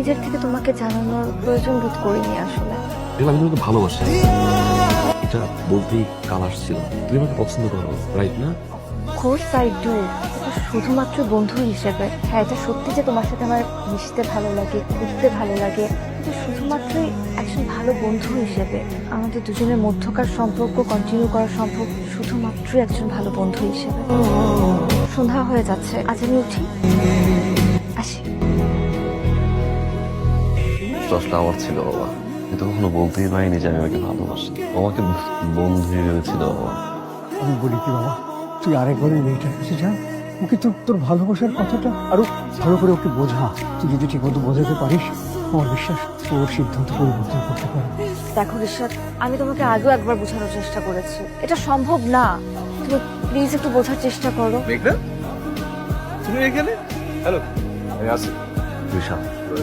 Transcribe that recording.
নিজের থেকে তোমাকে জানানোর প্রয়োজন বোধ করিনি আসলে। আমি তোমাকে ভালোবাসি, এটা বলতেই কাল আসছিল। তুমি আমাকে পছন্দ করো, রাইট না? কোর্স আই ডু, শুধুমাত্র বন্ধু হিসেবে। হ্যাঁ, এটা সত্যি যে তোমার সাথে আমার মিশতে ভালো লাগে, ঘুরতে ভালো লাগে, কিন্তু শুধুমাত্রই একজন ভালো বন্ধু হিসেবে। আমাদের দুজনের মধ্যকার সম্পর্ক কন্টিনিউ করা সম্ভব শুধুমাত্রই একজন ভালো বন্ধু হিসেবে। সন্ধ্যা হয়ে যাচ্ছে, আজ আমি উঠি, আসি। দশটা আমার ছিল বাবা, আমি তো কখনো বলতেই পারিনি যে আমি ওকে ভালোবাসি। আমাকে বন্ধু ভেবেছিল বাবা। আমি বলি কি বাবা, তুই আরেকবার ওই মেয়েটার কাছে যা, ওকে তোর ভালোবাসার কথাটা আরো ভালো করে ওকে বোঝা। তুই যদি ঠিক মতো বোঝাতে পারিস, আমার বিশ্বাস ওর সিদ্ধান্ত পরিবর্তন করতে পারে। দেখো ঋষাদ, আমি তোমাকে আগেও একবার বোঝানোর চেষ্টা করেছি, এটা সম্ভব না। তুমি প্লিজ একটু বোঝার চেষ্টা করো। মেঘনা, তুমি এখানে? হ্যালো, আমি আছি। ঋষাদ,